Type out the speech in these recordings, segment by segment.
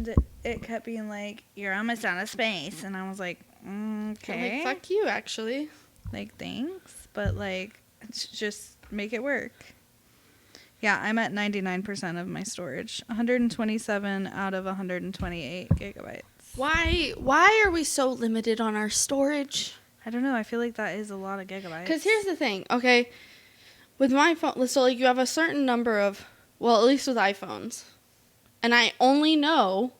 And it kept being like, you're almost out of space. And I was like, okay. I'm like, fuck you, actually. Like, thanks. But, like, just make it work. Yeah, I'm at 99% of my storage. 127 out of 128 gigabytes. Why are we so limited on our storage? I don't know. I feel like that is a lot of gigabytes. Because here's the thing, okay? With my phone, so, like, you have a certain number of, well, at least with iPhones. And I only don't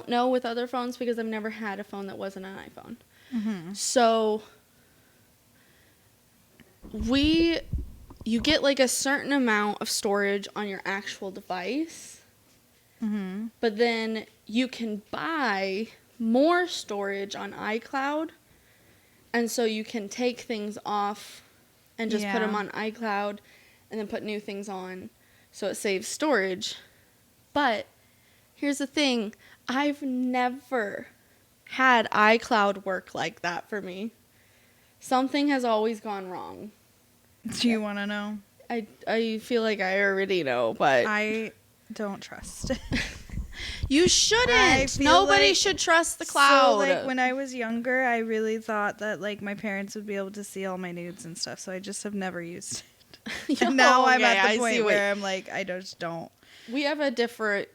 know with other phones because I've never had a phone that wasn't an iPhone. Mm-hmm. So, you get, like, a certain amount of storage on your actual device. Mm-hmm. But then you can buy more storage on iCloud. And so you can take things off and just put them on iCloud and then put new things on. So it saves storage. But here's the thing. I've never had iCloud work like that for me. Something has always gone wrong. Do you want to know? I feel like I already know, but I don't trust. You shouldn't. Nobody should trust the cloud. So, like, when I was younger, I really thought that, like, my parents would be able to see all my nudes and stuff, so I just have never used it. And now I'm at the point where I'm like, I just don't. We have a different...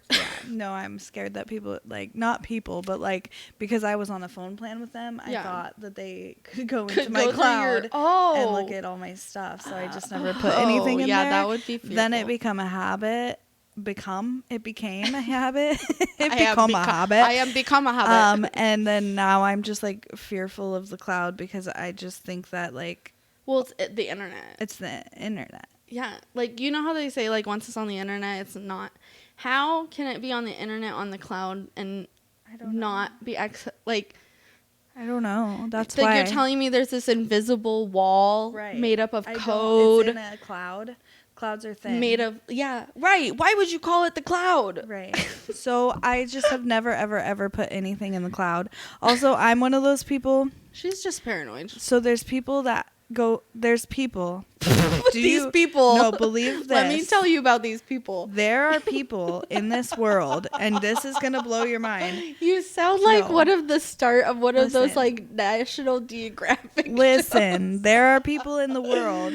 No, I'm scared that people, like, not people, but, like, because I was on a phone plan with them, I thought that they could go into my cloud and look at all my stuff, so I just never put anything in there. Yeah, that would be fearful. Then it became a habit. It became a habit. I am become a habit. And then now I'm just, like, fearful of the cloud because I just think that, like... Well, it's the internet. It's the internet. Yeah. Like, you know how they say, like, once it's on the internet, it's not... How can it be on the internet, on the cloud, and not be... like... I don't know. That's like why. You're telling me there's this invisible wall made up of code. It's in a cloud. Clouds are thin. Made of... Yeah. Right. Why would you call it the cloud? Right. So I just have never, ever, ever put anything in the cloud. Also, I'm one of those people... She's just paranoid. So there's people that... There's people. These people. No, believe this. Let me tell you about these people. There are people in this world, and this is going to blow your mind. You sound like one of the start of one of those, like, National Geographic shows. There are people in the world.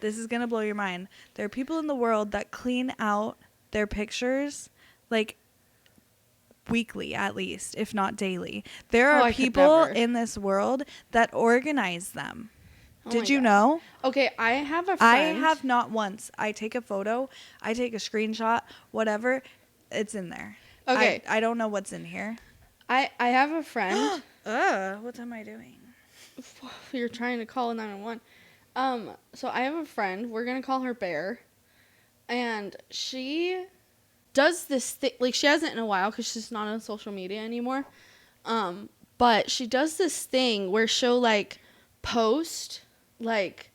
This is going to blow your mind. There are people in the world that clean out their pictures, like, weekly at least, if not daily. There are people in this world that organize them. Did you know? Okay, I have a friend. I have not once. I take a photo, I take a screenshot, whatever, it's in there. Okay. I don't know what's in here. I have a friend. What am I doing? You're trying to call 911. So I have a friend. We're going to call her Bear. And she does this thing. Like, she hasn't in a while because she's not on social media anymore. But she does this thing where she'll, like, post... like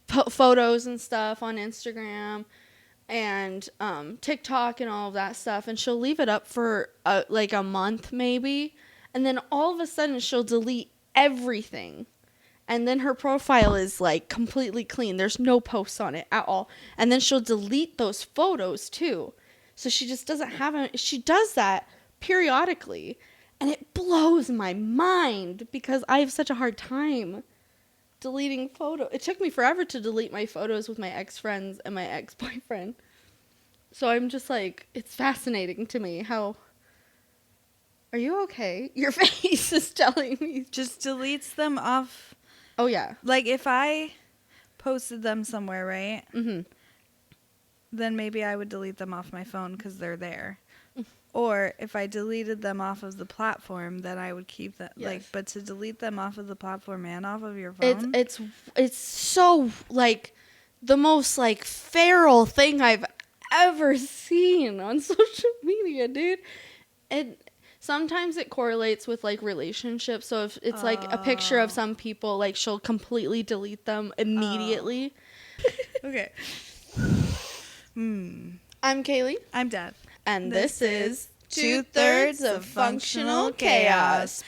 photos and stuff on Instagram and TikTok and all of that stuff, and she'll leave it up for like a month maybe, and then all of a sudden she'll delete everything, and then her profile is like completely clean. There's no posts on it at all, and then she'll delete those photos too. So she just doesn't have she does that periodically, and it blows my mind because I have such a hard time deleting photos. It took me forever to delete my photos with my ex-friends and my ex-boyfriend. So I'm just like, it's fascinating to me how... Are you okay? Your face is telling me. Just deletes them off. Oh, yeah. Like, if I posted them somewhere, right? Mm-hmm. Then maybe I would delete them off my phone because they're there. Or if I deleted them off of the platform, then I would keep them. Yes. Like, but to delete them off of the platform and off of your phone, it's so like the most like feral thing I've ever seen on social media, dude. And sometimes it correlates with like relationships. So if it's like a picture of some people, like she'll completely delete them immediately. Okay. I'm Kaylee. I'm Dad. And this is 2/3 of Functional Chaos.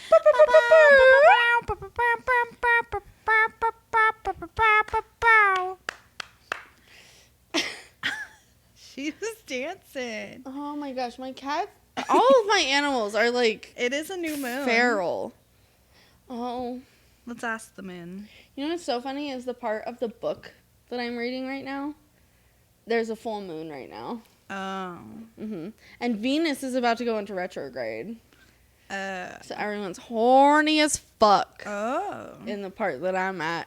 She was dancing. Oh my gosh, my cat. All of my animals are like It is a new moon. feral. Oh. Let's ask the moon. You know what's so funny is the part of the book that I'm reading right now. There's a full moon right now. Oh. And Venus is about to go into retrograde. So So everyone's horny as fuck Oh. in the part that I'm at.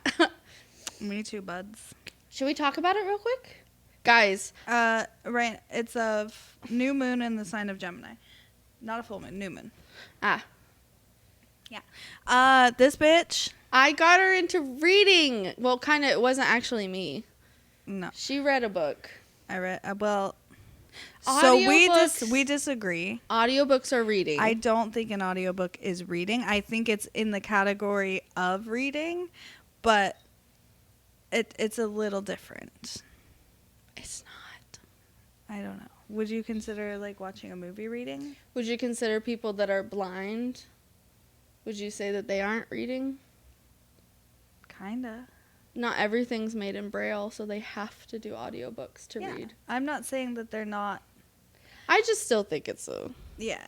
Me too, buds. Should we talk about it real quick? Guys. Right. It's a new moon in the sign of Gemini. Not a full moon, new moon. Ah. Yeah. This bitch. I got her into reading. Well, kind of. It wasn't actually me. No. She read a book. I read, well. So Audiobooks- we disagree. Audiobooks are reading. I don't think an audiobook is reading. I think it's in the category of reading, but it's a little different. It's not. I don't know. Would you consider like watching a movie reading? Would you consider people that are blind? Would you say that they aren't reading? Kinda. Not everything's made in Braille, so they have to do audiobooks to read. I'm not saying that they're not. I just still think it's a... Yeah.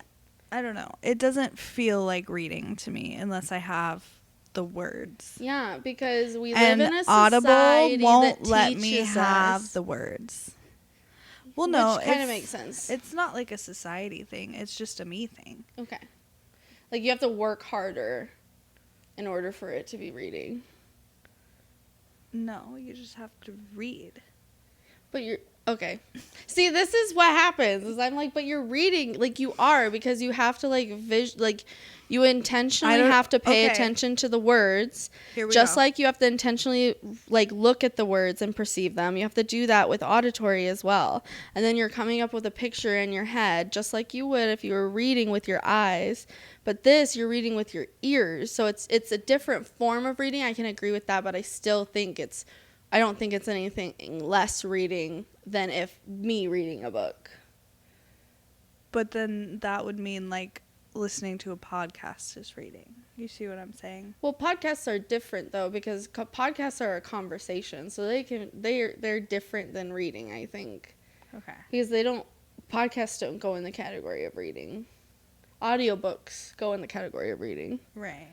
I don't know. It doesn't feel like reading to me unless I have the words. Yeah, because we live And in a Audible society won't that let me teaches have us, the words. Well, no, which kind of it's- makes sense. It's not like a society thing. It's just a me thing. Okay. Like, you have to work harder in order for it to be reading. No, you just have to read. But you're... Okay. See, this is what happens. Is I'm like, but you're reading. Like, you are, because you have to, like, you intentionally have to pay attention to the words. Here we Just go. like you have to intentionally, like, look at the words and perceive them. You have to do that with auditory as well. And then you're coming up with a picture in your head, just like you would if you were reading with your eyes. But this, you're reading with your ears. So it's a different form of reading. I can agree with that, but I still think I don't think it's anything less reading than if me reading a book. But then that would mean like listening to a podcast is reading. You see what I'm saying? Well, podcasts are different though, because podcasts are a conversation, so they're different than reading, I think, Okay. because podcasts don't go in the category of reading. Audiobooks go in the category of reading. Right.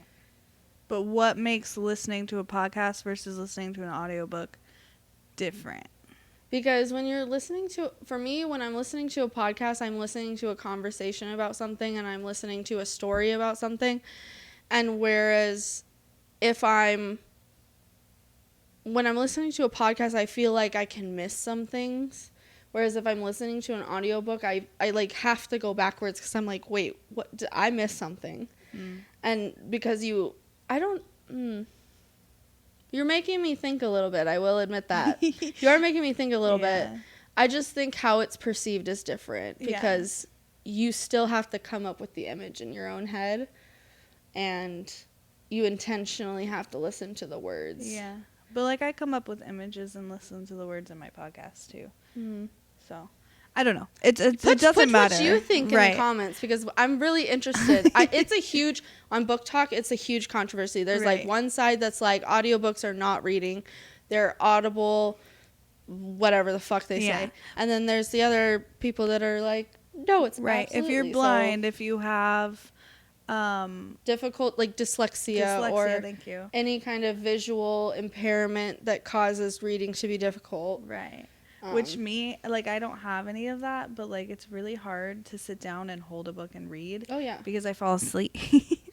But what makes listening to a podcast versus listening to an audiobook different? Because when you're listening to, for me, when I'm listening to a podcast, I'm listening to a conversation about something, and I'm listening to a story about something. And whereas when I'm listening to a podcast, I feel like I can miss some things. Whereas if I'm listening to an audiobook, I like have to go backwards because I'm like, wait, what, did I miss something? And because you're making me think a little bit. I will admit that. You are making me think a little bit. I just think how it's perceived is different because you still have to come up with the image in your own head, and you intentionally have to listen to the words. Yeah. But like I come up with images and listen to the words in my podcast too. Mm-hmm. So it doesn't Put matter. what you think in the comments, because I'm really interested. It's a huge, on Book Talk, it's a huge controversy. There's like one side that's like audiobooks are not reading. They're audible, whatever the fuck they say. And then there's the other people that are like, no, it's right. If you're blind, if you have difficult, like dyslexia or thank you. any kind of visual impairment that causes reading to be difficult. Right. Which I don't have any of that, but like it's really hard to sit down and hold a book and read. Oh yeah. Because I fall asleep.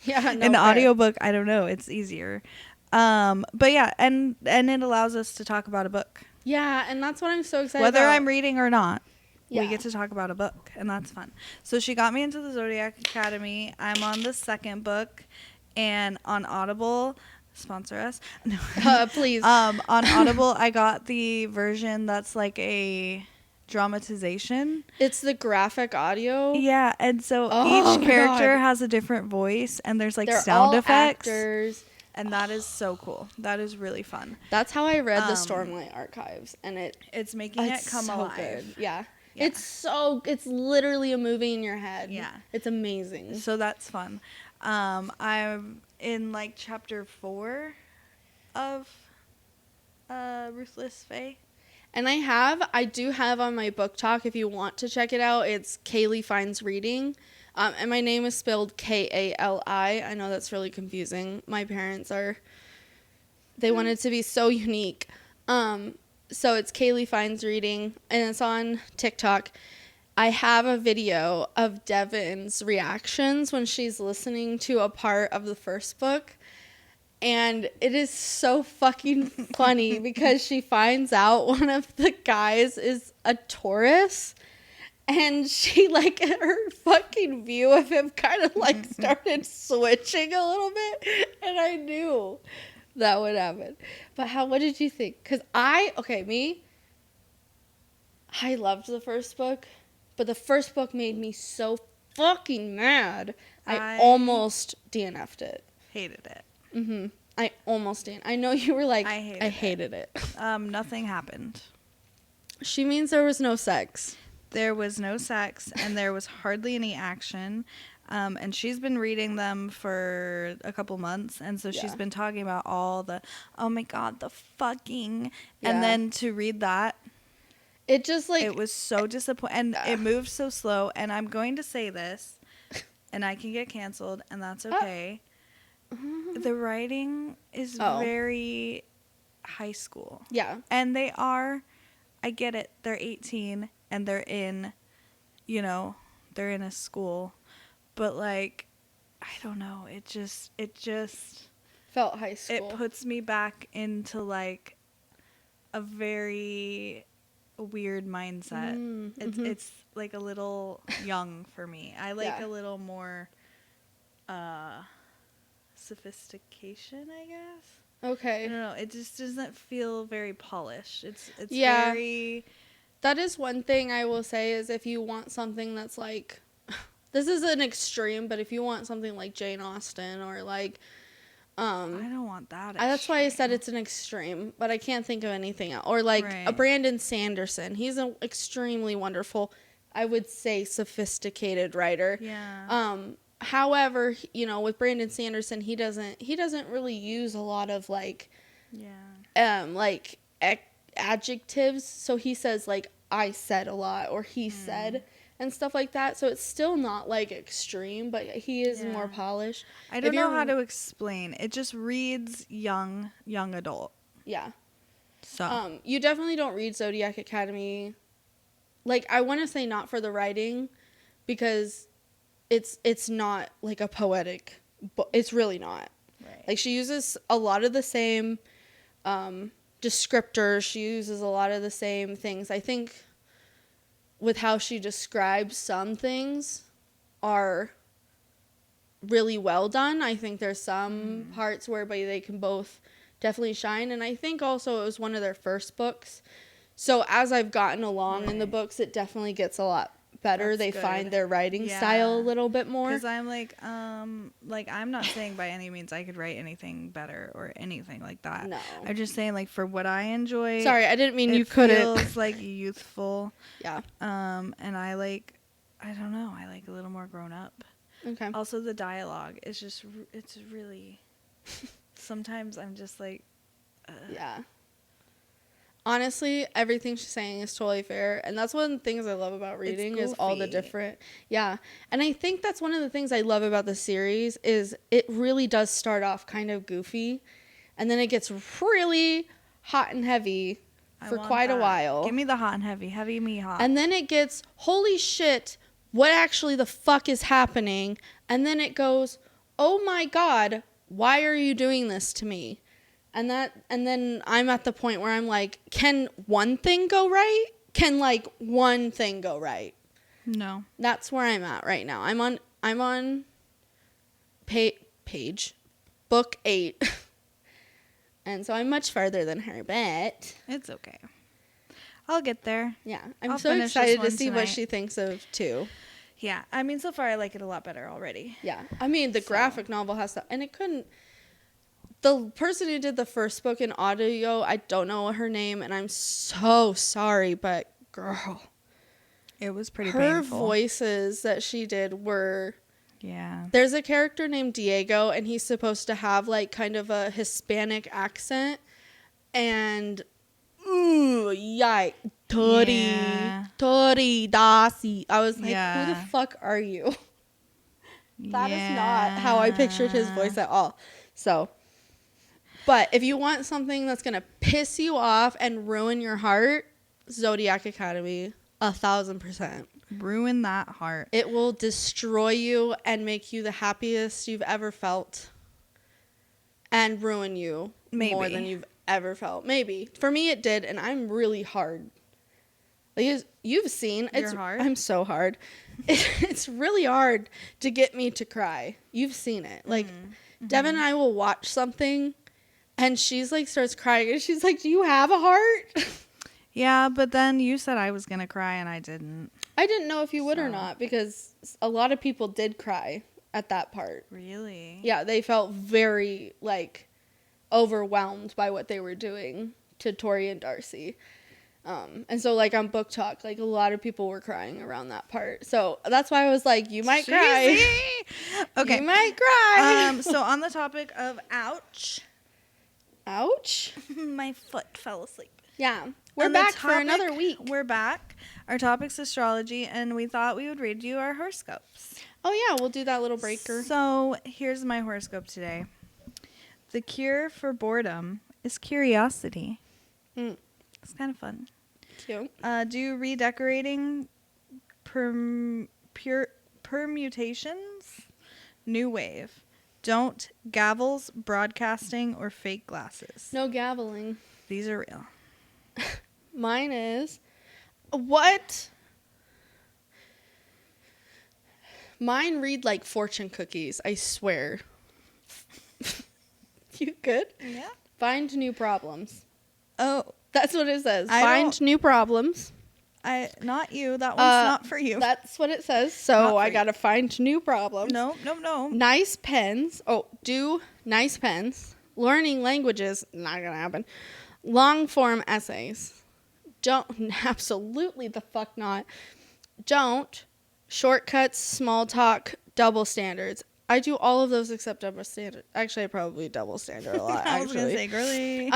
Yeah. No, An audiobook, I don't know, it's easier. But yeah, and it allows us to talk about a book. Yeah, and that's what I'm so excited Whether about. I'm reading or not. Yeah. We get to talk about a book, and that's fun. So she got me into the Zodiac Academy. I'm on the second book, and on Audible, sponsor us. No. Please. On Audible, I got the version that's like a dramatization. It's the graphic audio. Yeah, and so each character has a different voice, and there's like They're sound all effects. Actors. And that is so cool. That is really fun. That's how I read the Stormlight Archives, and it's making it come so alive. Good. Yeah. It's literally a movie in your head. Yeah. It's amazing. So that's fun. I'm in like chapter 4 of Ruthless Fae. And I do have on my book talk, if you want to check it out, it's Kaylee Finds Reading. And my name is spelled Kali. I know that's really confusing. My parents they want it to be so unique. So it's Kaylee Finds Reading, and it's on TikTok. I have a video of Devin's reactions when she's listening to a part of the first book. And it is so fucking funny because she finds out one of the guys is a Taurus. And she, like, her fucking view of him kind of, like, started switching a little bit. And I knew that would happen. But what did you think? Because I loved the first book. But the first book made me so fucking mad. I almost DNF'd it. Hated it. Mm-hmm. I almost did. I know you were like, I hated it. Nothing happened. She means there was no sex. There was no sex, and there was hardly any action. And she's been reading them for a couple months, and so she's been talking about all the, oh my god, the fucking. Yeah. And then to read that, it just like. It was so disappointing. And it moved so slow, and I'm going to say this, and I can get canceled, and that's okay. The writing is very high school. Yeah. And they are, I get it, they're 18 and they're in, they're in a school. But like, I don't know, it just felt high school. It puts me back into like a very weird mindset. Mm-hmm. It's like a little young for me. I like a little more sophistication, I guess. Okay. I don't know. It just doesn't feel very polished. It's very. That is one thing I will say is if you want something that's like, this is an extreme, but if you want something like Jane Austen or like, I don't want that. That's why I said it's an extreme, but I can't think of anything else. Or like a Brandon Sanderson. He's an extremely wonderful, I would say, sophisticated writer. Yeah. However, with Brandon Sanderson, he doesn't really use a lot of like adjectives. So he says like I said a lot or he said and stuff like that. So it's still not like extreme, but he is more polished. I don't know how to explain. It just reads young adult. Yeah. So you definitely don't read Zodiac Academy. Like I want to say not for the writing because it's not like a poetic book. It's really not. Right. Like she uses a lot of the same descriptors. She uses a lot of the same things. I think with how she describes some things are really well done. I think there's some parts whereby they can both definitely shine. And I think also it was one of their first books. So as I've gotten along in the books, it definitely gets a lot better. They find their writing style a little bit more. Because I'm like I'm not saying by any means I could write anything better or anything like that. No. I'm just saying like for what I enjoy. Sorry, I didn't mean you couldn't. It feels like youthful. Yeah. And I don't know, I like a little more grown up. Okay. Also the dialogue is just, it's really, sometimes I'm just like. Yeah. Honestly, everything she's saying is totally fair. And that's one of the things I love about reading is all the different. Yeah. And I think that's one of the things I love about the series is it really does start off kind of goofy. And then it gets really hot and heavy for quite a while. Give me the hot and heavy. Heavy me hot. And then it gets, holy shit, what actually the fuck is happening? And then it goes, oh my God, why are you doing this to me? And then I'm at the point where I'm like, can one thing go right? Can like one thing go right? No. That's where I'm at right now. I'm on page book 8. And so I'm much farther than her, but it's okay. I'll get there. Yeah. I'll so excited to see tonight. What she thinks of too. Yeah. I mean, so far I like it a lot better already. Yeah. I mean, the graphic novel has to, and it couldn't. The person who did the first book in audio, I don't know her name, and I'm so sorry, but girl. It was pretty painful. Her voices that she did were... Yeah. There's a character named Diego, and he's supposed to have, like, kind of a Hispanic accent, and... ooh, yikes. Tori Dasi. I was like, who the fuck are you? That is not how I pictured his voice at all. So, but if you want something that's going to piss you off and ruin your heart, Zodiac Academy, 1,000%. Ruin that heart. It will destroy you and make you the happiest you've ever felt. And ruin you more than you've ever felt. Maybe. For me, it did, and I'm really hard. Like, you've seen. You're hard? I'm so hard. It's really hard to get me to cry. You've seen it. Like, Devin and I will watch something, and she's like, starts crying, and she's like, do you have a heart? Yeah, but then you said I was going to cry, and I didn't. I didn't know if you would or not, because a lot of people did cry at that part. Really? Yeah, they felt very, like, overwhelmed by what they were doing to Tori and Darcy. And so, like, on Book Talk, like, a lot of people were crying around that part. So that's why I was like, you might cry. Okay. You might cry. So on the topic of ouch. Ouch. My foot fell asleep. Yeah. We're back for another week. We're back. Our topic's astrology, and we thought we would read you our horoscopes. Oh, yeah. We'll do that little breaker. So here's my horoscope today. The cure for boredom is curiosity. It's kind of fun. Cute. Do redecorating permutations. New wave. Don't gavels, broadcasting, or fake glasses. No gaveling. These are real. Mine is... What? Mine read like fortune cookies, I swear. You good? Yeah. Find new problems. Oh. That's what it says. Find new problems. Not you. That one's not for you. That's what it says. So I gotta find new problems. No. Nice pens. Oh, do nice pens. Learning languages. Not gonna happen. Long form essays. Don't. Absolutely the fuck not. Don't. Shortcuts, small talk, double standards. I do all of those except double standard. Actually, I probably double standard a lot. I was gonna say, girly.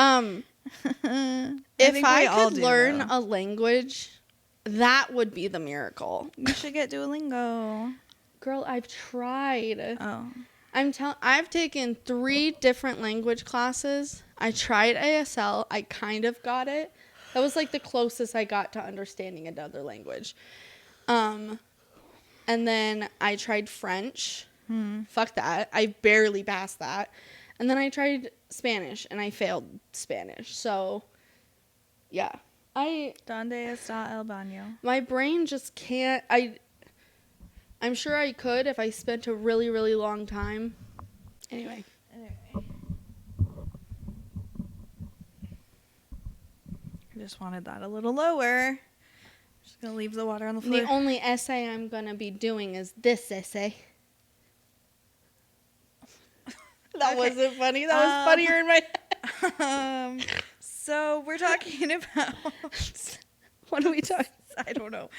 If I could learn a language, that would be the miracle. You should get Duolingo. Girl, I've tried. Oh. I've taken 3 different language classes. I tried ASL. I kind of got it. That was like the closest I got to understanding another language. And then I tried French. Fuck that. I barely passed that. And then I tried Spanish, and I failed Spanish. So, yeah. Donde está el baño? My brain just can't. I'm sure I could if I spent a really, really long time. Anyway. I just wanted that a little lower. Just gonna leave the water on the floor. The only essay I'm gonna be doing is this essay. That wasn't funny. That was funnier in my head. So we're talking about... What are we talking? I don't know.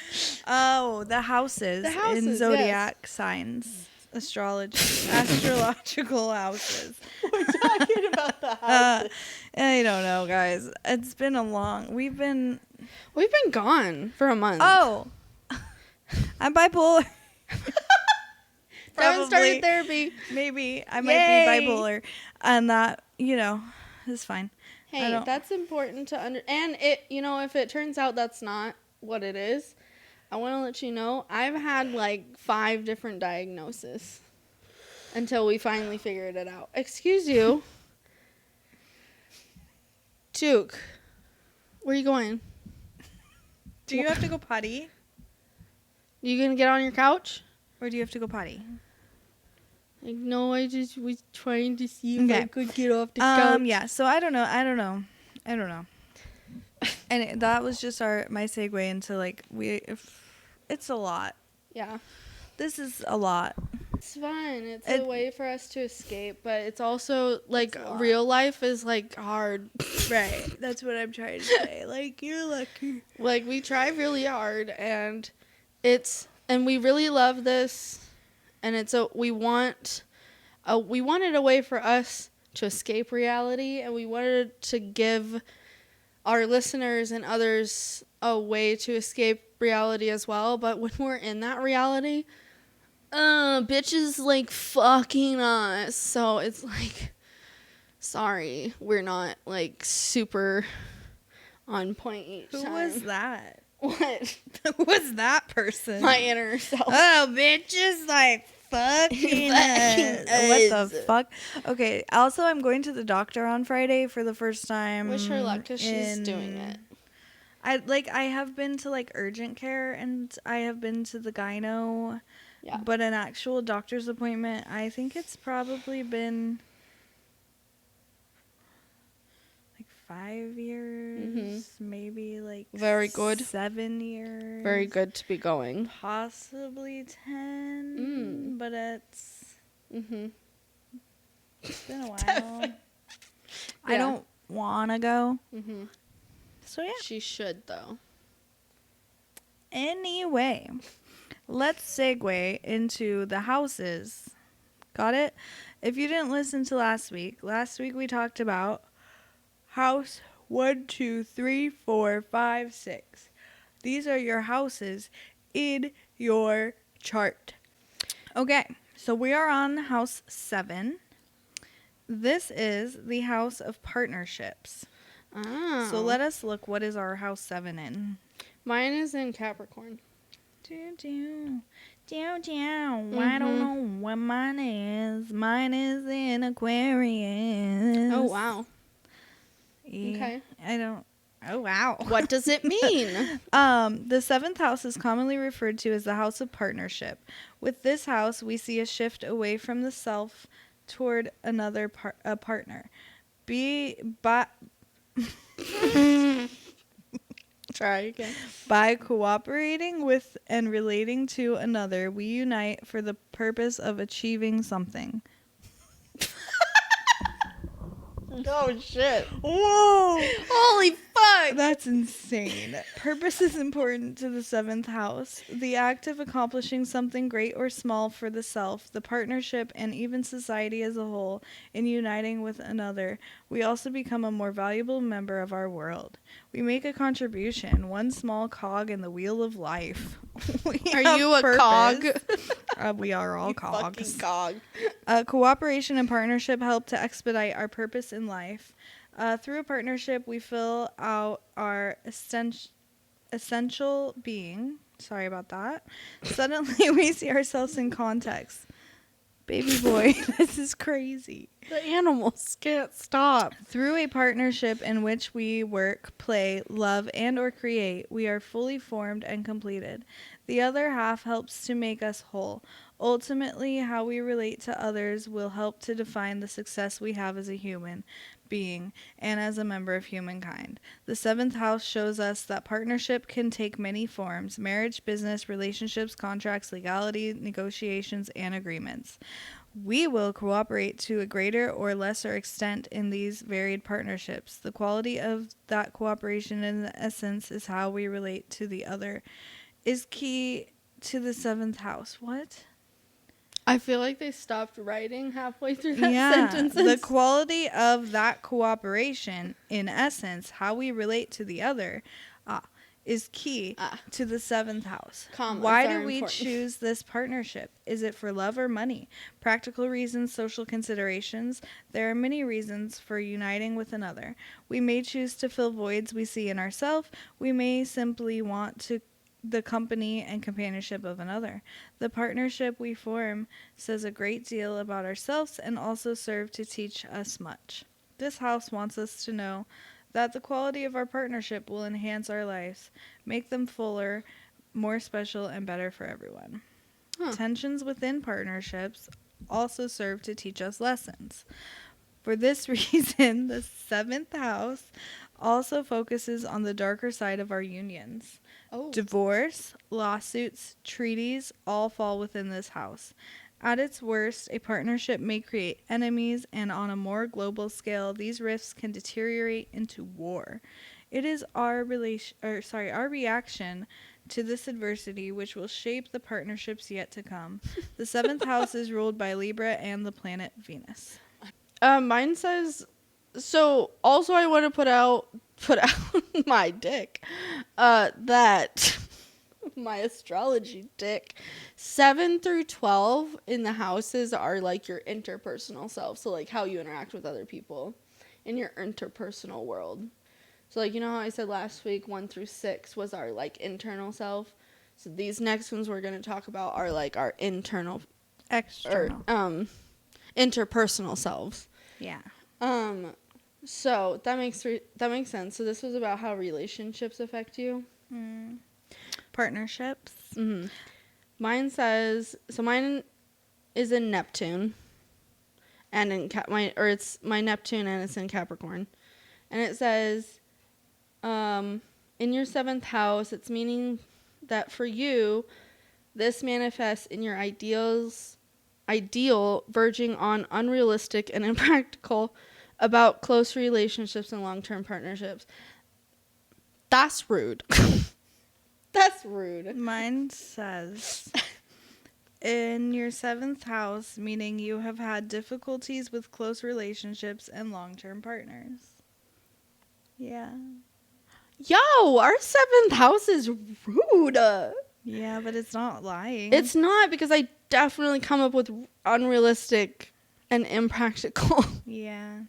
Oh, the houses in zodiac signs. Astrological houses. We're talking about the houses. I don't know, guys. It's been a long... We've been gone for a month. Oh. I'm bipolar. Devin started therapy. Maybe I might be bipolar, and that is fine. Hey, that's important to and it. If it turns out that's not what it is, I want to let you know I've had like 5 different diagnoses until we finally figured it out. Excuse you, Duke. Where are you going? Do you have to go potty? You gonna get on your couch? Or do you have to go potty? Like, no, I just was trying to see if I could get off the couch. Yeah, so I don't know. And that was just my segue into, like, it's a lot. Yeah. This is a lot. It's fun. It's a way for us to escape, but it's also, like, real life is, like, hard. Right. That's what I'm trying to say. Like, you're lucky. Like, we try really hard, and we really love this. And we wanted a way for us to escape reality, and we wanted to give our listeners and others a way to escape reality as well. But when we're in that reality, bitches like fucking us. So it's like, sorry, we're not like super on point each Who time. was that? What? Who was that person? My inner self. Oh, bitches like fucking us. What the fuck? Okay, also I'm going to the doctor on Friday for the first time. Wish her luck because she's doing it. I have been to like urgent care and I have been to the gyno. Yeah. But an actual doctor's appointment, I think it's probably been like 5 years, maybe like very good. 7 years. Very good to be going. Possibly 10, but it's been a while. I don't want to go. So yeah. She should though. Anyway, let's segue into the houses. Got it? If you didn't listen to last week we talked about house 1, 2, 3, 4, 5, 6. These are your houses in your chart. Okay, so we are on house 7. This is the house of partnerships. Oh. So let us look. What is our house 7 in? Mine is in Capricorn. I don't know what mine is. Mine is in Aquarius. Oh, wow. Yeah, Okay. I don't. Oh, wow. What does it mean? The 7th house is commonly referred to as the house of partnership. With this house, we see a shift away from the self toward another partner. Try again. By cooperating with and relating to another, we unite for the purpose of achieving something. Oh, shit. Whoa! Holy fuck! That's insane. Purpose is important to the 7th house. The act of accomplishing something great or small for the self, the partnership, and even society as a whole in uniting with another. We also become a more valuable member of our world. We make a contribution, one small cog in the wheel of life. Are you a cog? We are all cogs. Fucking cog. Cooperation and partnership help to expedite our purpose in life. Through a partnership, we fill out our essential being. Sorry about that. Suddenly, we see ourselves in context. Baby boy, this is crazy. The animals can't stop. Through a partnership in which we work, play, love, and or create, we are fully formed and completed. The other half helps to make us whole. Ultimately, how we relate to others will help to define the success we have as a human being and as a member of humankind. The 7th house shows us that partnership can take many forms: marriage, business, relationships, contracts, legality, negotiations, and agreements. We will cooperate to a greater or lesser extent in these varied partnerships. The quality of that cooperation, in essence, is how we relate to the other, is key to the 7th house. What? I feel like they stopped writing halfway through that sentence. The quality of that cooperation, in essence, how we relate to the other, is key to the 7th house. Why do we choose this partnership? Is it for love or money? Practical reasons, social considerations. There are many reasons for uniting with another. We may choose to fill voids we see in ourselves. We may simply want the company and companionship of another. The partnership we form says a great deal about ourselves and also serve to teach us much. This house wants us to know that the quality of our partnership will enhance our lives, make them fuller, more special, and better for everyone. Tensions within partnerships also serve to teach us lessons. For this reason, the 7th house also focuses on the darker side of our unions. Divorce, lawsuits, treaties all fall within this house. At its worst, a partnership may create enemies, and on a more global scale, these rifts can deteriorate into war. It is our reaction to this adversity which will shape the partnerships yet to come. The 7th house is ruled by Libra and the planet Venus. Mine says So also I want to put out my dick, that my astrology dick, 7 through 12 in the houses are like your interpersonal self. So like how you interact with other people in your interpersonal world. So like, you know how I said last week 1 through 6 was our like internal self. So these next ones we're going to talk about are like our internal External. or interpersonal selves. Yeah. So that makes sense. So this was about how relationships affect you. Partnerships. Mm-hmm. Mine is in Neptune, and it's my Neptune, and it's in Capricorn, and it says, in your 7th house, it's meaning that for you, this manifests in your ideal verging on unrealistic and impractical about close relationships and long-term partnerships. That's rude. That's rude. Mine says, in your 7th house, meaning you have had difficulties with close relationships and long-term partners. Yeah. Yo, our 7th house is rude. Yeah, but it's not lying. It's not, because I definitely come up with unrealistic and impractical. Yeah.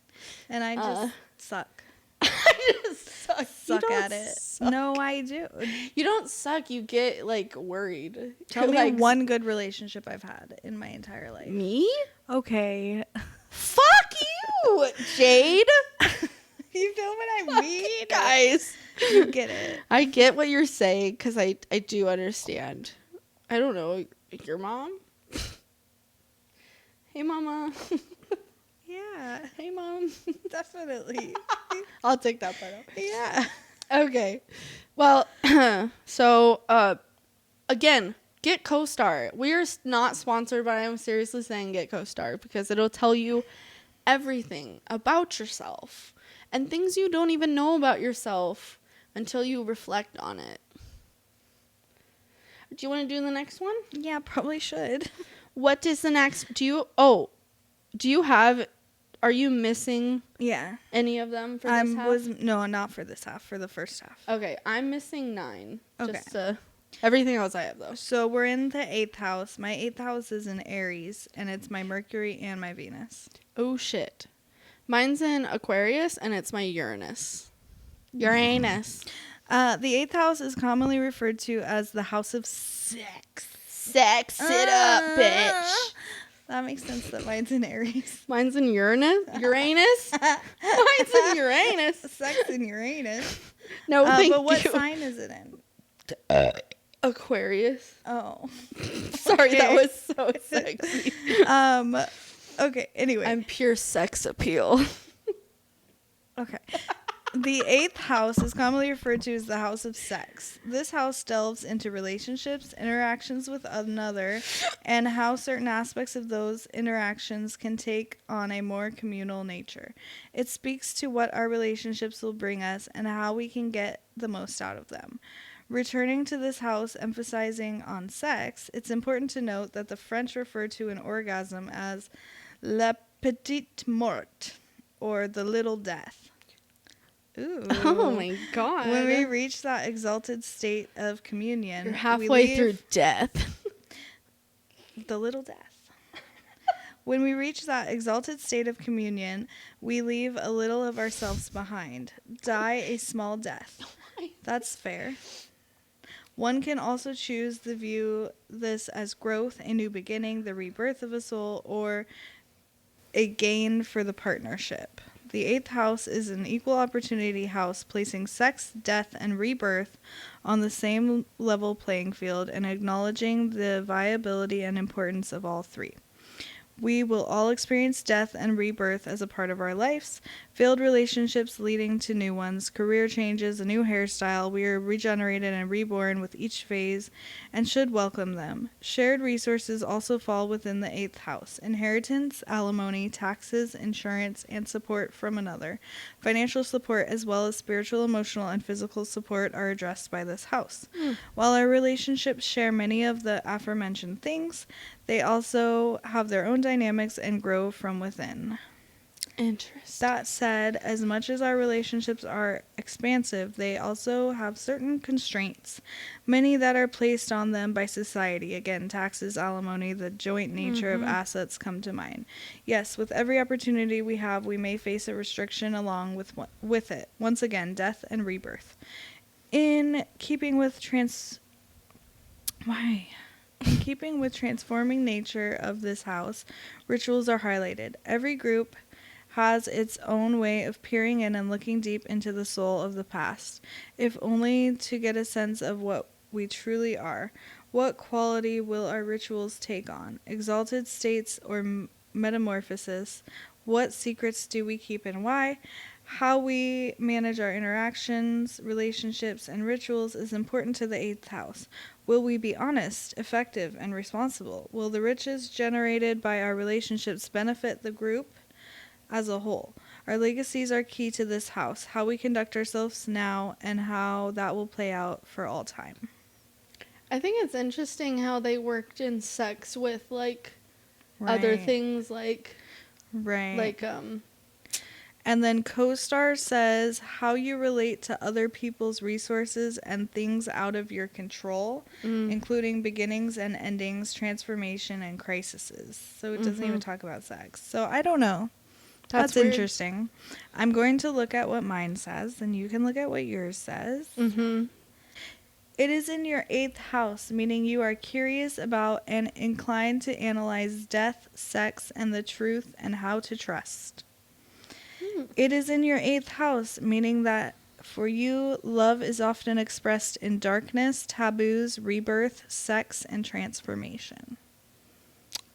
And I just suck. I just suck At it. Suck. No, I do. You don't suck. You get like worried. Tell me like, one good relationship I've had in my entire life. Me? Okay. Fuck you, Jade. You know what I mean? Guys. You get it. I get what you're saying, because I do understand. I don't know. Your mom? Hey, mama. Yeah. Hey, mom. Definitely. I'll take that part out. Yeah. Okay. Well, so, again, get CoStar. We are not sponsored, but I am seriously saying get CoStar, because it'll tell you everything about yourself and things you don't even know about yourself until you reflect on it. Do you want to do the next one? Yeah, probably should. What is the next? Are you missing Yeah. any of them for this half? No, not for this half, for the first half. Okay, I'm missing 9. Okay. Just everything else I have, though. So we're in the 8th house. My 8th house is in Aries, and it's my Mercury and my Venus. Oh, shit. Mine's in Aquarius, and it's my Uranus. Uranus. The 8th house is commonly referred to as the house of sex. Sex it up, bitch. That makes sense that mine's in Aries. Mine's in Uranus? Uranus? Mine's in Uranus. Sex in Uranus. No, thank but what you. sign is it in? Aquarius. Oh. Sorry, Okay. that was so sexy. Okay, anyway. I'm pure sex appeal. Okay. The 8th house is commonly referred to as the house of sex. This house delves into relationships, interactions with another, and how certain aspects of those interactions can take on a more communal nature. It speaks to what our relationships will bring us and how we can get the most out of them. Returning to this house, emphasizing on sex, it's important to note that the French refer to an orgasm as la petite mort, or the little death. Ooh. Oh my god. When we reach that exalted state of communion, You're halfway through death. The little death. When we reach that exalted state of communion, we leave a little of ourselves behind. Die a small death. That's fair. One can also choose to view this as growth, a new beginning, the rebirth of a soul, or a gain for the partnership. The 8th house is an equal opportunity house, placing sex, death, and rebirth on the same level playing field and acknowledging the viability and importance of all three. We will all experience death and rebirth as a part of our lives. Failed relationships leading to new ones, career changes, a new hairstyle. We are regenerated and reborn with each phase and should welcome them. Shared resources also fall within the 8th house. Inheritance, alimony, taxes, insurance, and support from another. Financial support as well as spiritual, emotional, and physical support are addressed by this house. While our relationships share many of the aforementioned things, they also have their own dynamics and grow from within. Interesting. That said, as much as our relationships are expansive, they also have certain constraints, many that are placed on them by society. Again, taxes, alimony, the joint nature of assets come to mind. Yes, with every opportunity we have, we may face a restriction along with it. Once again, death and rebirth. In keeping with In keeping with transforming nature of this house, rituals are highlighted. Every group has its own way of peering in and looking deep into the soul of the past, if only to get a sense of what we truly are. What quality will our rituals take on? Exalted states or metamorphosis? What secrets do we keep and why? How we manage our interactions, relationships, and rituals is important to the 8th house. Will we be honest, effective, and responsible? Will the riches generated by our relationships benefit the group as a whole? Our legacies are key to this house, how we conduct ourselves now, and how that will play out for all time. I think it's interesting how they worked in sex with, like, other things, like... Right. Like, And then Co-Star says how you relate to other people's resources and things out of your control, including beginnings and endings, transformation, and crises. So it doesn't even talk about sex. So I don't know. That's interesting. I'm going to look at what mine says, and you can look at what yours says. It is in your 8th house, meaning you are curious about and inclined to analyze death, sex, and the truth, and how to trust. It is in your 8th house, meaning that for you, love is often expressed in darkness, taboos, rebirth, sex, and transformation.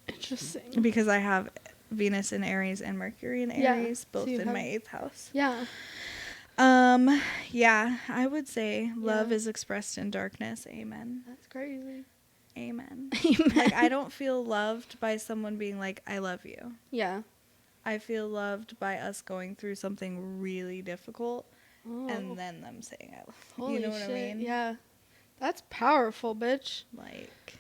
Interesting. Because I have Venus in Aries and Mercury in Aries, both in my 8th house. Yeah. Yeah, I would say love is expressed in darkness. Amen. That's crazy. Amen. Amen. Like, I don't feel loved by someone being like, I love you. Yeah. I feel loved by us going through something really difficult and then them saying I love you. Holy You know what shit. I mean? Yeah. That's powerful, bitch. Like,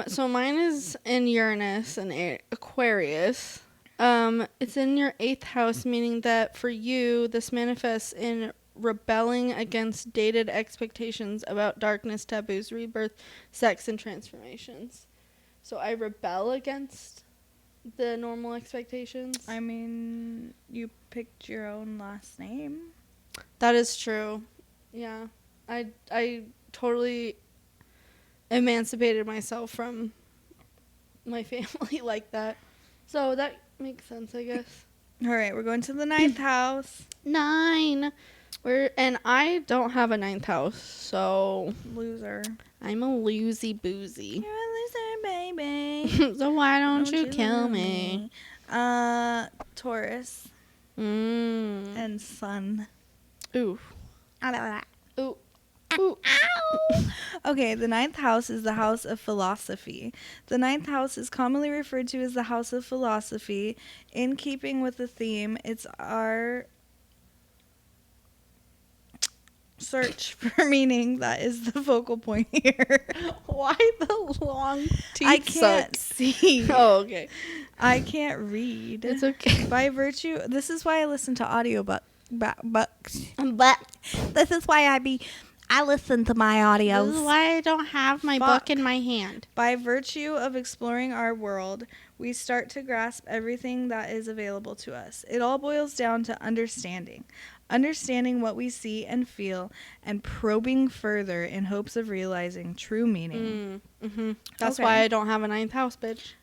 so mine is in Uranus and Aquarius. It's in your 8th house, meaning that for you, this manifests in rebelling against dated expectations about darkness, taboos, rebirth, sex, and transformations. So I rebel against the normal expectations. I mean, you picked your own last name. That is true. Yeah. I totally emancipated myself from my family like that. So that makes sense, I guess. All right, we're going to the 9th house. 9. And I don't have a 9th house, so Loser. I'm a loosey boozy. You're a loser, baby. So why don't you kill me? Taurus Mm. and Sun. Ooh. Ooh. Ooh. Okay, the 9th house is the house of philosophy. The 9th house is commonly referred to as the house of philosophy. In keeping with the theme, it's our search for meaning that is the focal point here. Why the long teeth? I can't see. Oh, okay. I can't read. It's okay. By virtue, this is why I listen to audio books. But This is why I listen to my audios. this is why I don't have my book in my hand. By virtue of exploring our world, we start to grasp everything that is available to us. It all boils down to understanding. Understanding what we see and feel, and probing further in hopes of realizing true meaning. That's Okay. why I don't have a 9th house, bitch.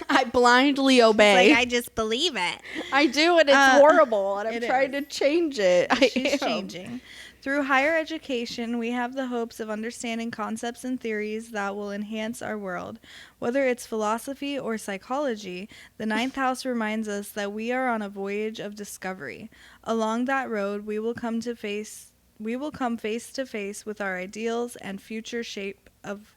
I blindly obey. Like, I just believe it. I do, and it's horrible, and I'm trying to change it. She's changing. Through higher education, we have the hopes of understanding concepts and theories that will enhance our world. Whether it's philosophy or psychology, the 9th house reminds us that we are on a voyage of discovery. Along that road, we will come face to face with our ideals and future shape of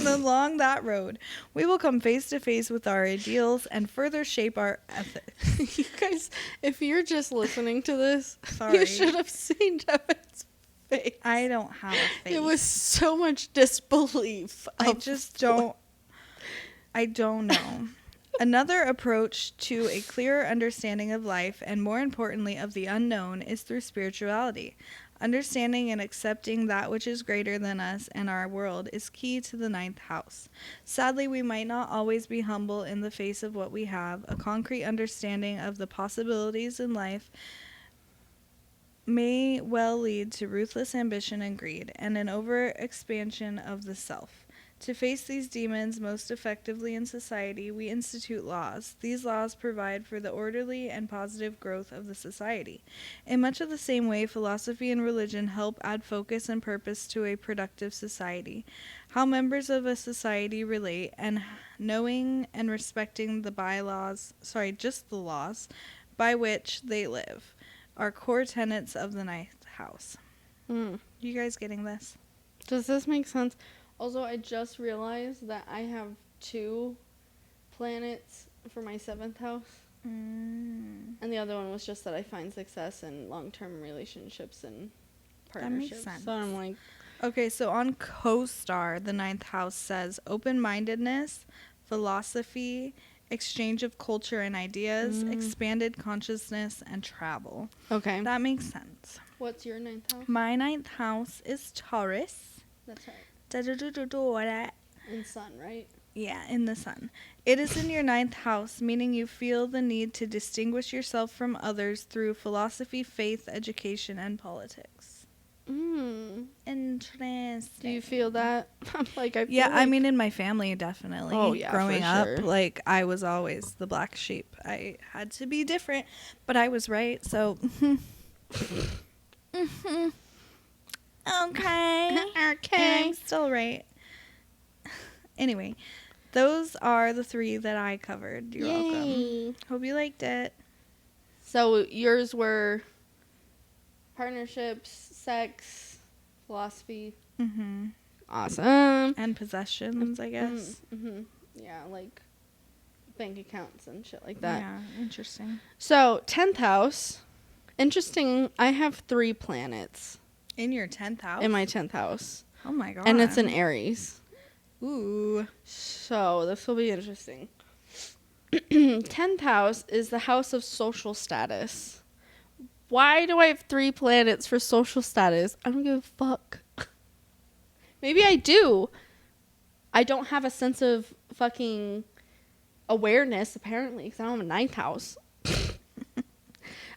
Along that road, we will come face to face with our ideals and further shape our ethics. You guys, if you're just listening to this, Sorry. you should have seen Devin's face. I don't have a face. It was so much disbelief. I just don't. I don't know. Another approach to a clearer understanding of life, and more importantly of the unknown, is through spirituality. Understanding and accepting that which is greater than us and our world is key to the ninth house. Sadly, we might not always be humble in the face of what we have. A concrete understanding of the possibilities in life may well lead to ruthless ambition and greed, and an overexpansion of the self. To face these demons most effectively in society, we institute laws. These laws provide for the orderly and positive growth of the society. In much of the same way, philosophy and religion help add focus and purpose to a productive society. How members of a society relate, and knowing and respecting the just the laws by which they live, are core tenets of the ninth house. You guys getting this? Does this make sense? Also, I just realized that I have 2 planets for my 7th house. And the other one was just that I find success in long-term relationships and partnerships. That makes sense. So I'm like... Okay, so on CoStar, the ninth house says open-mindedness, philosophy, exchange of culture and ideas, expanded consciousness, and travel. Okay. That makes sense. What's your 9th house? My ninth house is Taurus. That's right. In sun, right? Yeah, in the sun. It is in your ninth house, meaning you feel the need to distinguish yourself from others through philosophy, faith, education, and politics. Interesting. Do you feel that? I mean, in my family, definitely. Oh, yeah, growing for up, sure. like, I was always the black sheep. I had to be different, but I was right, so... Okay. And I'm still right. Anyway, those are the 3 that I covered. You're welcome. Hope you liked it. So yours were partnerships, sex, philosophy. Awesome. And possessions, I guess. Yeah, like bank accounts and shit like that. Yeah, interesting. So 10th house. Interesting. I have 3 planets. In your 10th house? In my 10th house. Oh my god. And it's in Aries. Ooh. So this will be interesting. 10th house is the house of social status. Why do I have 3 planets for social status? I don't give a fuck. Maybe I do. I don't have a sense of fucking awareness, apparently, because I don't have a 9th house.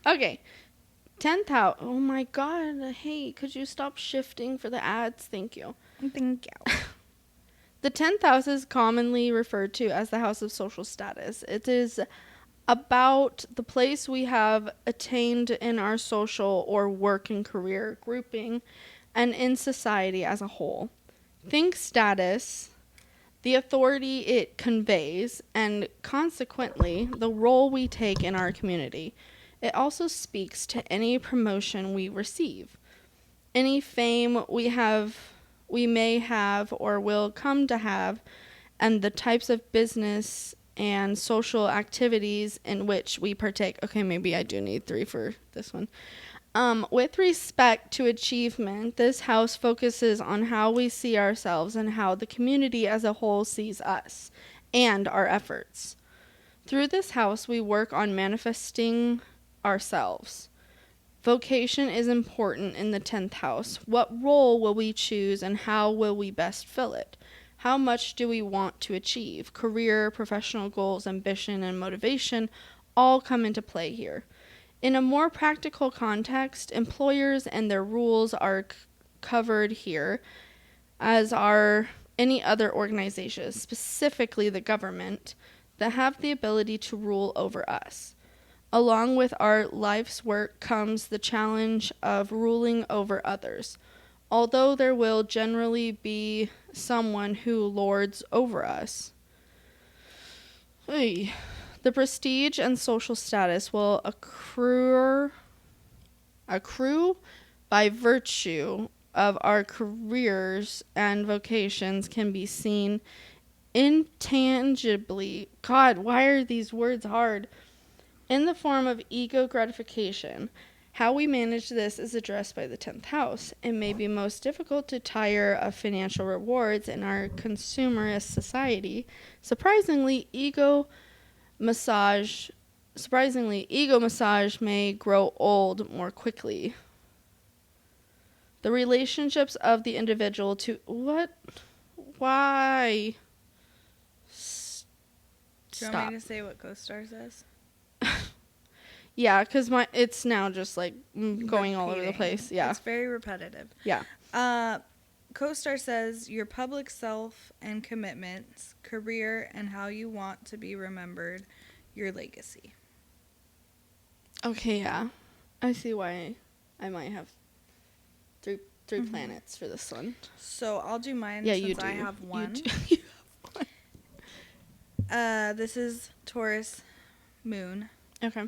Okay. 10th house. Oh my god. Hey, could you stop shifting for the ads? Thank you. Thank you. The 10th house is commonly referred to as the house of social status. It is about the place we have attained in our social or work and career grouping and in society as a whole. Think status, the authority it conveys, and consequently, the role we take in our community. It also speaks to any promotion we receive, any fame we may have or will come to have, and the types of business and social activities in which we partake. Okay, maybe I do need 3 for this one. With respect to achievement, this house focuses on how we see ourselves and how the community as a whole sees us and our efforts. Through this house, we work on manifesting ourselves. Vocation is important in the 10th house. What role will we choose and how will we best fill it? How much do we want to achieve? Career, professional goals, ambition, and motivation all come into play here. In a more practical context, employers and their rules are covered here, as are any other organizations, specifically the government, that have the ability to rule over us. Along with our life's work comes the challenge of ruling over others, although there will generally be someone who lords over us. Hey. The prestige and social status will accrue by virtue of our careers and vocations can be seen intangibly. God, why are these words hard? In the form of ego gratification, How we manage this is addressed by the 10th house. It may be most difficult to tire of financial rewards in our consumerist society. Ego massage may grow old more quickly. The relationships of the individual to what? Why? Do you want me to say what CoStar says? Yeah, because it's now just like going all over the place. Yeah. It's very repetitive. Yeah. CoStar says your public self and commitments, career, and how you want to be remembered, your legacy. Okay, yeah. I see why I might have three planets for this one. So I'll do mine since I have one. You have one. This is Taurus moon. Okay.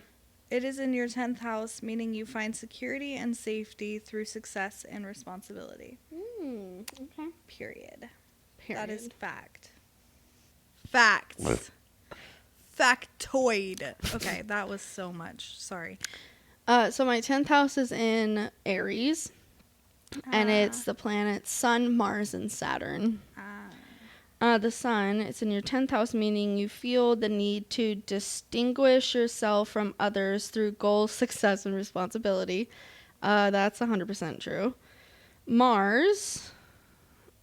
It is in your 10th house, meaning you find security and safety through success and responsibility. Okay. Period. That is fact. Facts. Factoid. Okay, that was so much. Sorry. So my 10th house is in Aries, and it's the planets Sun, Mars, and Saturn. The Sun, it's in your 10th house, meaning you feel the need to distinguish yourself from others through goals, success, and responsibility. That's 100% true. Mars,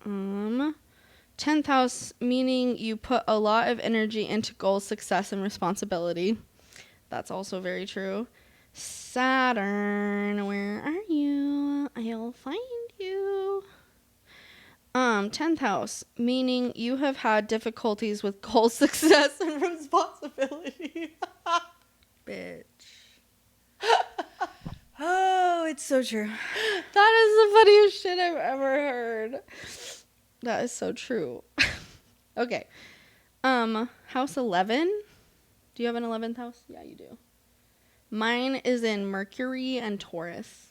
10th house, meaning you put a lot of energy into goals, success, and responsibility. That's also very true. Saturn, where are you? I'll find you. 10th house, meaning you have had difficulties with goal, success, and responsibility. Bitch. Oh, it's so true. That is the funniest shit I've ever heard. That is so true. Okay. House 11. Do you have an 11th house? Yeah, you do. Mine is in Mercury and Taurus.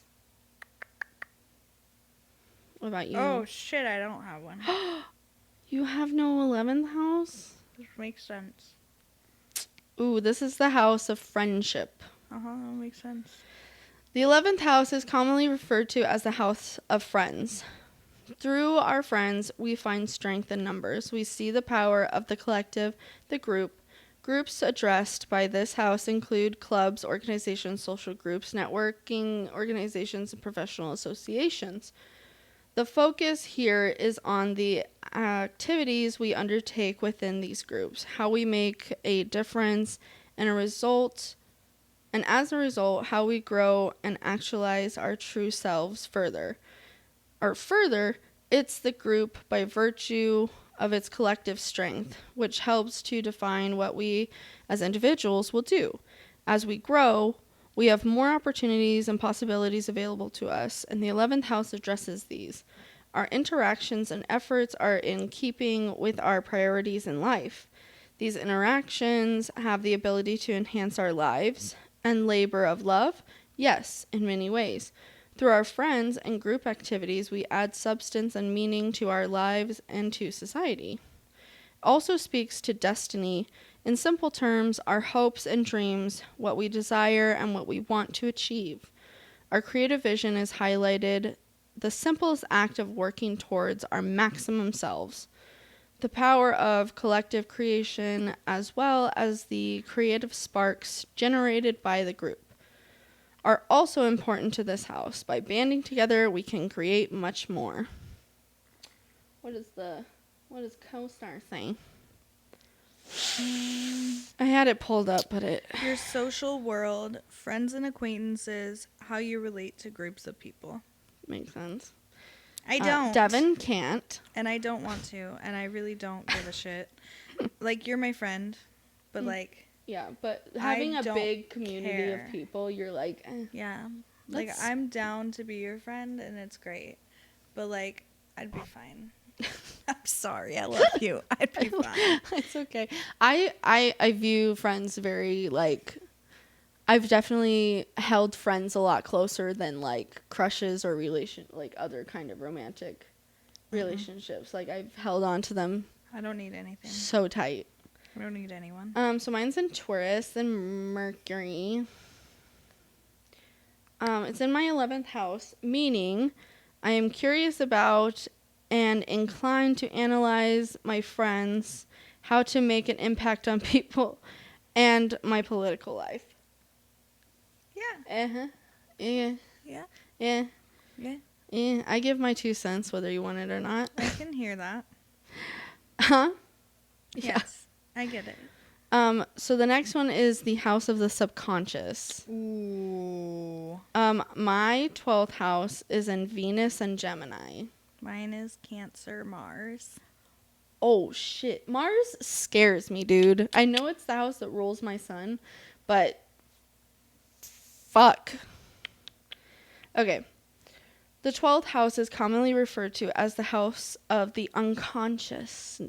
What about you? Oh, shit, I don't have one. You have no 11th house? Which makes sense. Ooh, this is the house of friendship. That makes sense. The 11th house is commonly referred to as the house of friends. Through our friends, we find strength in numbers. We see the power of the collective, the group. Groups addressed by this house include clubs, organizations, social groups, networking organizations, and professional associations. The focus here is on the activities we undertake within these groups, how we make a difference, and as a result, how we grow and actualize our true selves further. It's the group by virtue of its collective strength, which helps to define what we as individuals will do. As we grow, we have more opportunities and possibilities available to us, and the 11th house addresses these. Our interactions and efforts are in keeping with our priorities in life. These interactions have the ability to enhance our lives and labor of love, yes, in many ways. Through our friends and group activities, we add substance and meaning to our lives and to society. Also speaks to destiny. In simple terms, our hopes and dreams, what we desire and what we want to achieve. Our creative vision is highlighted, the simplest act of working towards our maximum selves. The power of collective creation as well as the creative sparks generated by the group are also important to this house. By banding together, we can create much more. What does CoStar say? I had it pulled up, but Your social world, friends and acquaintances, how you relate to groups of people. Makes sense. I don't. Devin can't. And I don't want to, and I really don't give a shit. Like, you're my friend, but like... Yeah, but having a big community care. of people, you're like... Yeah. Like, I'm down to be your friend, and it's great. But, like, I'd be fine. I'm sorry. I love you. I'd be fine. It's okay. I view friends very, like... I've definitely held friends a lot closer than, like, crushes or other kind of romantic relationships. Like, I've held on to them. I don't need anything. So tight. I don't need anyone. So mine's in Taurus and Mercury. It's in my 11th house, meaning I am curious about and inclined to analyze my friends, how to make an impact on people, and my political life. Yeah. Uh-huh. Yeah. Yeah. Yeah. Yeah. Yeah. I give my 2 cents whether you want it or not. I can hear that. Huh? Yes. I get it. So the next one is the house of the subconscious. Ooh. My 12th house is in Venus and Gemini. Mine is Cancer, Mars. Oh, shit. Mars scares me, dude. I know it's the house that rules my sun, but fuck. Okay. The 12th house is commonly referred to as the house of the unconscious,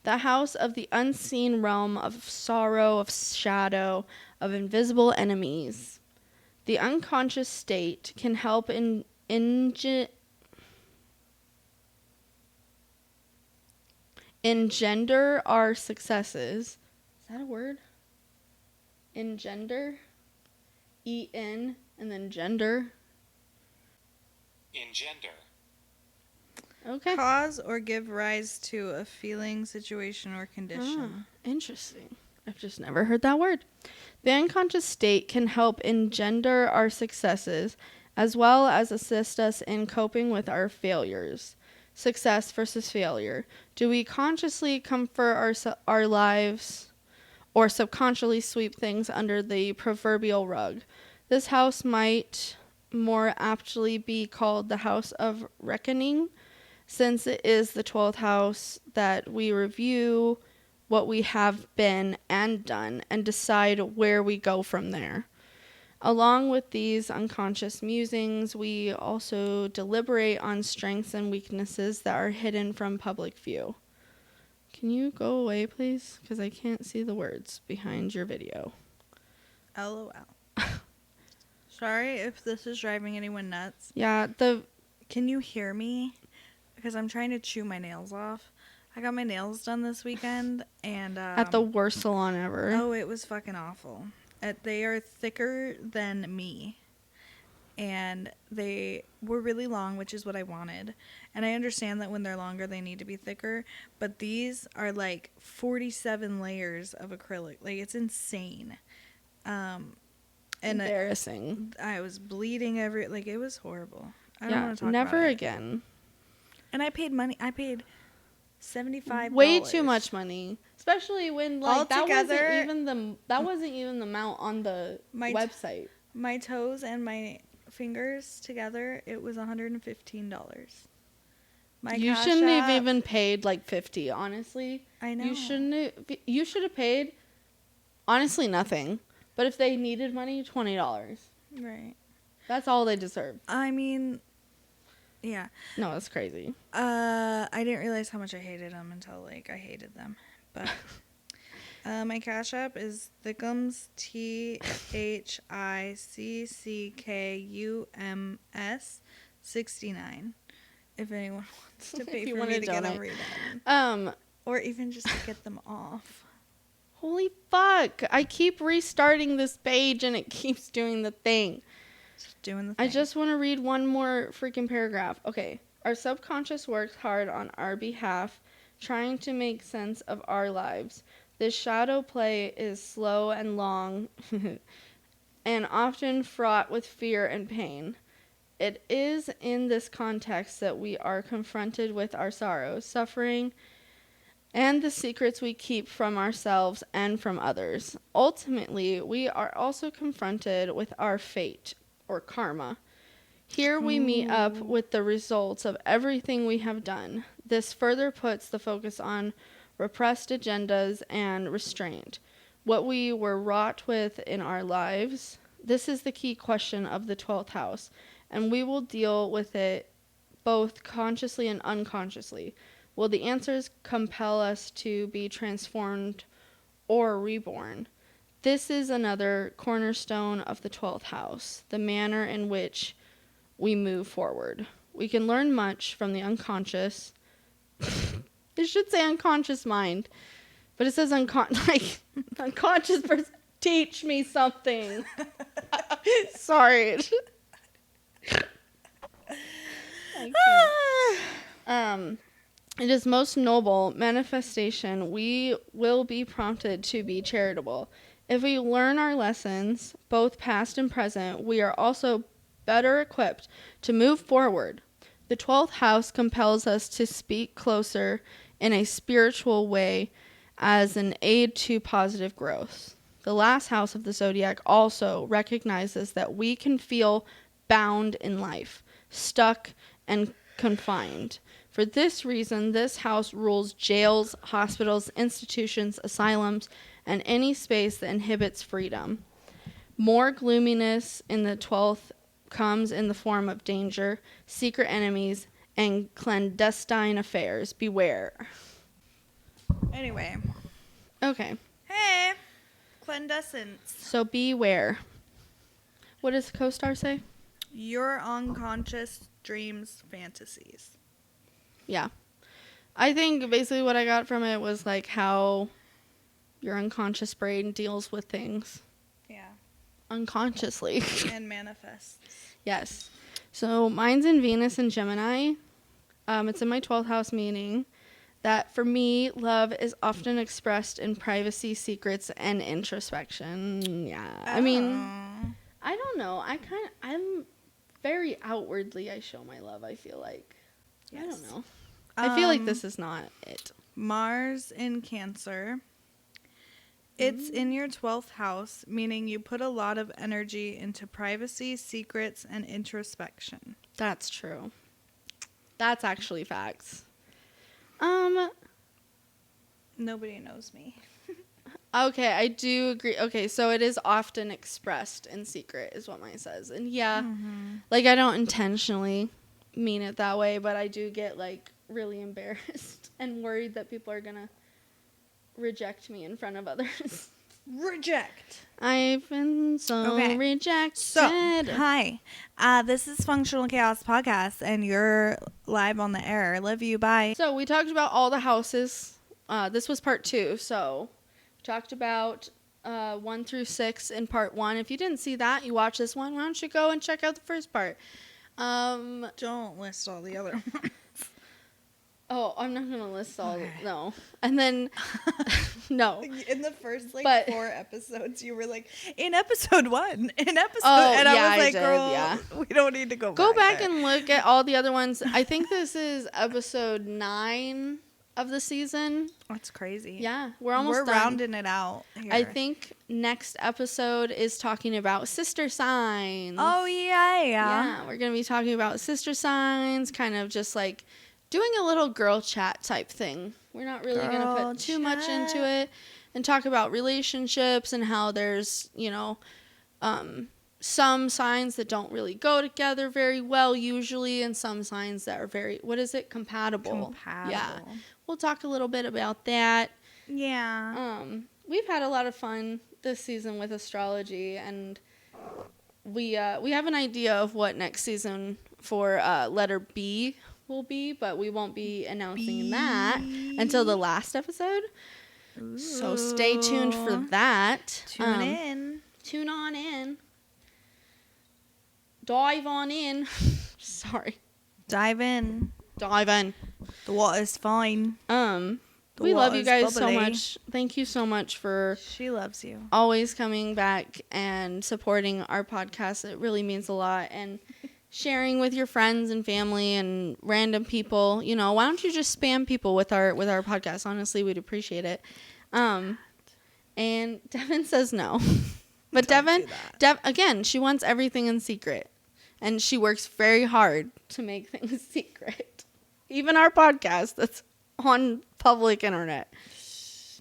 the house of the unseen realm of sorrow, of shadow, of invisible enemies. The unconscious state can help engender our successes. Is that a word? Engender? E-N and then gender. Engender. Okay. Cause or give rise to a feeling, situation, or condition. Interesting. I've just never heard that word. The unconscious state can help engender our successes as well as assist us in coping with our failures. Success versus failure. Do we consciously comfort our lives or subconsciously sweep things under the proverbial rug? This house might more aptly be called the house of reckoning, since it is the 12th house that we review what we have been and done and decide where we go from there. Along with these unconscious musings, we also deliberate on strengths and weaknesses that are hidden from public view. Can you go away, please? Because I can't see the words behind your video. LOL. Sorry if this is driving anyone nuts. Yeah, Can you hear me? Because I'm trying to chew my nails off. I got my nails done this weekend, and at the worst salon ever. Oh, it was fucking awful. They are thicker than me, and they were really long, which is what I wanted. And I understand that when they're longer, they need to be thicker, but these are like 47 layers of acrylic. Like, it's insane. And embarrassing. I was bleeding it was horrible. I don't Yeah, want to talk never about it. again. And I paid money. I paid $75. Way too much money, especially when like that Altogether, wasn't even the amount on the website. My toes and my fingers together, it was $115. You shouldn't have even paid like $50. Honestly, I know. You should have paid honestly nothing. But if they needed money, $20. Right. That's all they deserve. I mean, yeah. No, that's crazy. I didn't realize how much I hated them until like I hated them. But my Cash App is Thickums, THICCKUMS 69. If anyone wants to pay for me to get them redone. Or even just to get them off. Holy fuck. I keep restarting this page and it keeps doing the thing. Just doing the thing. I just want to read one more freaking paragraph. Okay. Our subconscious works hard on our behalf, trying to make sense of our lives. This shadow play is slow and long and often fraught with fear and pain. It is in this context that we are confronted with our sorrows, suffering, and the secrets we keep from ourselves and from others. Ultimately, we are also confronted with our fate, or karma. Here we meet up with the results of everything we have done. This further puts the focus on repressed agendas and restraint. What we were wrought with in our lives. This is the key question of the 12th house, and we will deal with it both consciously and unconsciously. Will the answers compel us to be transformed or reborn? This is another cornerstone of the 12th house, the manner in which we move forward. We can learn much from the unconscious. It should say unconscious mind, but it says unconscious person. Teach me something. Sorry. I can't. It is most noble manifestation. We will be prompted to be charitable. If we learn our lessons, both past and present, we are also better equipped to move forward. The 12th house compels us to speak closer in a spiritual way as an aid to positive growth. The last house of the zodiac also recognizes that we can feel bound in life, stuck and confined. For this reason, this house rules jails, hospitals, institutions, asylums, and any space that inhibits freedom. More gloominess in the 12th comes in the form of danger, secret enemies, and clandestine affairs. Beware. Anyway. Okay. Hey. Clandestines. So beware. What does the co-star say? Your unconscious dreams, fantasies. Yeah. I think basically what I got from it was like how your unconscious brain deals with things. Yeah. Unconsciously. And manifests. Yes. So mine's in Venus and Gemini. It's in my 12th house, meaning that for me, love is often expressed in privacy, secrets, and introspection. Yeah. I mean, I don't know. I'm very outwardly, I show my love, I feel like. Yes. I don't know. I feel like this is not it. Mars in Cancer. It's in your 12th house, meaning you put a lot of energy into privacy, secrets, and introspection. That's true. That's actually facts. Nobody knows me. Okay, I do agree. Okay, so it is often expressed in secret is what mine says. And yeah, like I don't intentionally mean it that way, but I do get like really embarrassed and worried that people are going to reject me in front of others. Reject. I've been so rejected. So, hi. This is Functional Chaos Podcast, and you're live on the air. Love you. Bye. So, we talked about all the houses. This was part 2. So, we talked about 1 through 6 in part 1. If you didn't see that, you watch this one. Why don't you go and check out the first part? Don't list all the other ones. Oh, I'm not going to list all. Okay. No. And then, no. In the first, 4 episodes, you were like, in episode 1, and I was like, girl, we don't need to go back and look at all the other ones. I think this is episode 9 of the season. That's crazy. Yeah, we're almost done. Rounding it out here. I think next episode is talking about sister signs. Oh, yeah. Yeah, we're going to be talking about sister signs, kind of just like doing a little girl chat type thing. We're not really going to put too much into it and talk about relationships and how there's, some signs that don't really go together very well usually, and some signs that are very, compatible. Yeah. We'll talk a little bit about that. Yeah. We've had a lot of fun this season with astrology, and we have an idea of what next season for letter B will be, but we won't be announcing that until the last episode. Ooh. So stay tuned for that. Tune on in. Dive on in. Sorry. Dive in. The water's fine. We love you guys so much. Thank you so much for She loves you. Always coming back and supporting our podcast. It really means a lot. And sharing with your friends and family and random people. Why don't you just spam people with our podcast? Honestly, we'd appreciate it. And Devin says no. But Devin, again, she wants everything in secret. And she works very hard to make things secret. Even our podcast that's on public internet.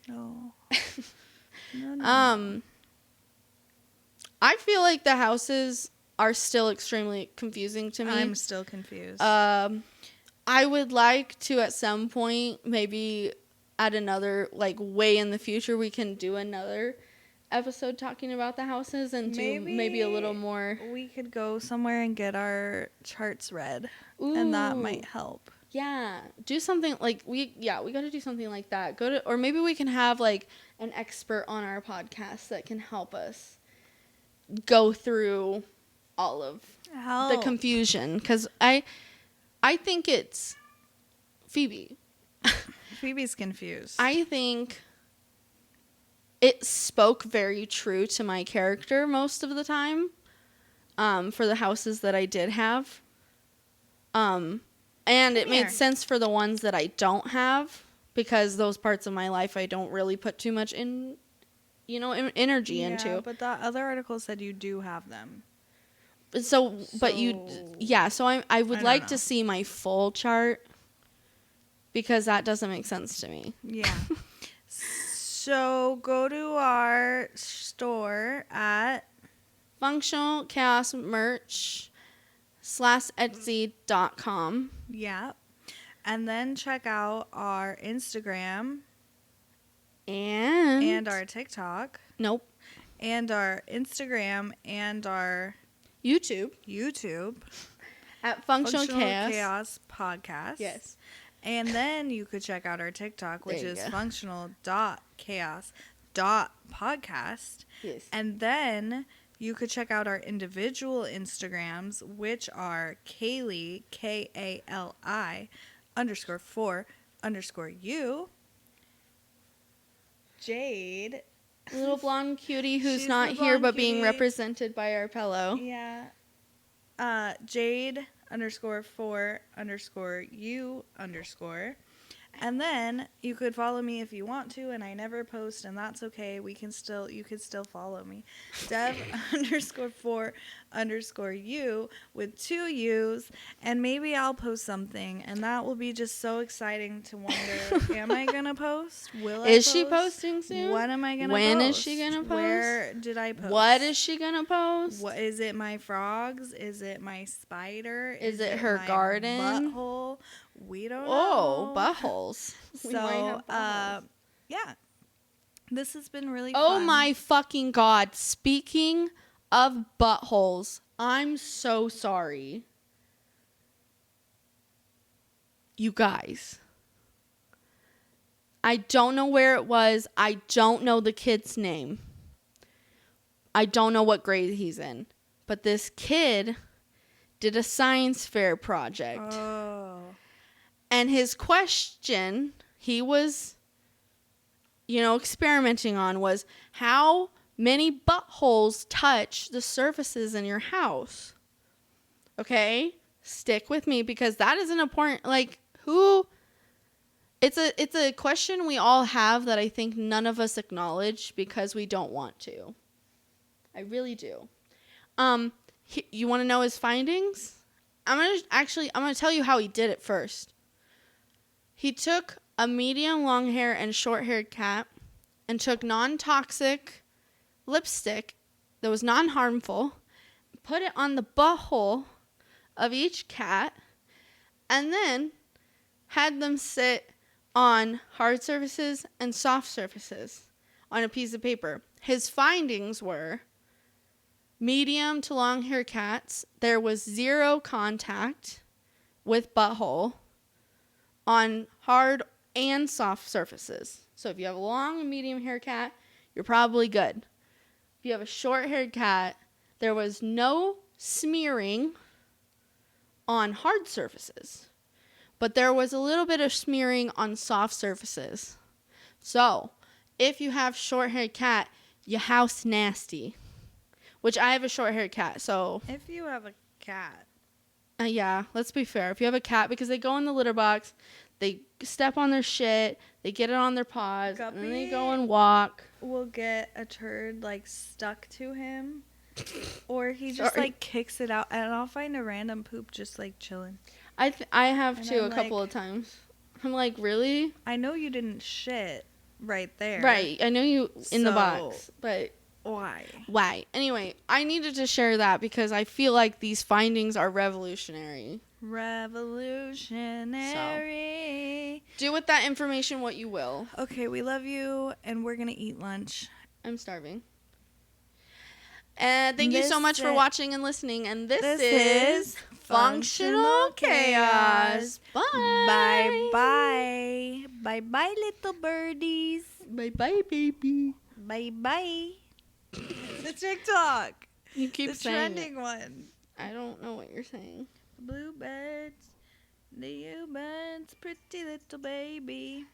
No. I feel like the houses are still extremely confusing to me. I'm still confused. I would like to at some point, maybe at another, way in the future, we can do another episode talking about the houses and do maybe a little more. We could go somewhere and get our charts read. Ooh. And that might help. Yeah. Do something we got to do something like that. Or maybe we can have an expert on our podcast that can help us go through all of Help. the confusion, because I think it's Phoebe. Phoebe's confused. I think it spoke very true to my character most of the time, for the houses that I did have. And it made sense for the ones that I don't have, because those parts of my life I don't really put too much energy into. But the other article said you do have them. So I would like to know. see my full chart, because that doesn't make sense to me. Yeah. So go to our store at Functional Chaos Merch /Etsy.com. Yeah. And then check out our Instagram and our TikTok. Nope. And our Instagram and our YouTube at Functional Chaos Podcast. Yes. And then you could check out our TikTok, which is functional.chaos.podcast. Yes. And then you could check out our individual Instagrams, which are Kaylee, KALI _4_you, Jade, Little blonde cutie who's She's not the here blonde but being cutie. represented by our pillow. Yeah. Jade _4_you_. And then you could follow me if you want to, and I never post, and that's okay. You could still follow me. Dev _4_you with 2 U's, and maybe I'll post something, and that will be just so exciting to wonder, am I gonna post? Will I Is post? she posting soon? What am I gonna post? When is she gonna post? Where did I post? What is she gonna post? What is it? My frogs? Is it my spider? Is it her my garden? Butthole? We don't Oh, know. buttholes. So, yeah. This has been really Oh fun. my fucking God. Speaking of buttholes, I'm so sorry. You guys. I don't know where it was. I don't know the kid's name. I don't know what grade he's in. But this kid did a science fair project. Oh. And his question he was, experimenting on was, how many buttholes touch the surfaces in your house? Okay? Stick with me, because that is an important, it's a question we all have that I think none of us acknowledge because we don't want to. I really do. You want to know his findings? I'm going to tell you how he did it first. He took a medium long hair and short haired cat and took non-toxic lipstick that was non-harmful, put it on the butthole of each cat, and then had them sit on hard surfaces and soft surfaces on a piece of paper. His findings were, medium to long hair cats, there was 0 contact with butthole on hard and soft surfaces. So if you have a long and medium hair cat, you're probably good. If you have a short haired cat, there was no smearing on hard surfaces, but there was a little bit of smearing on soft surfaces. So if you have short haired cat, your house nasty. Which I have a short haired cat, so. If you have a cat. Yeah, let's be fair. If you have a cat, because they go in the litter box, they step on their shit, they get it on their paws, and then they go and walk. Will get a turd stuck to him, or he just kicks it out, and I'll find a random poop just chilling. I have too, a couple of times. I'm like, really? I know you didn't shit right there. Right, I know you in the box, but why? Anyway, I needed to share that because I feel like these findings are revolutionary. Revolutionary. So, do with that information what you will. Okay, we love you, and we're gonna eat lunch. I'm starving. And thank you so much for watching and listening. And this is Functional Chaos. Bye. Bye-bye. Bye-bye, little birdies. Bye-bye, baby. Bye-bye. The TikTok. You keep the saying trending it. one. I don't know what you're saying. Bluebirds, the humans, pretty little baby.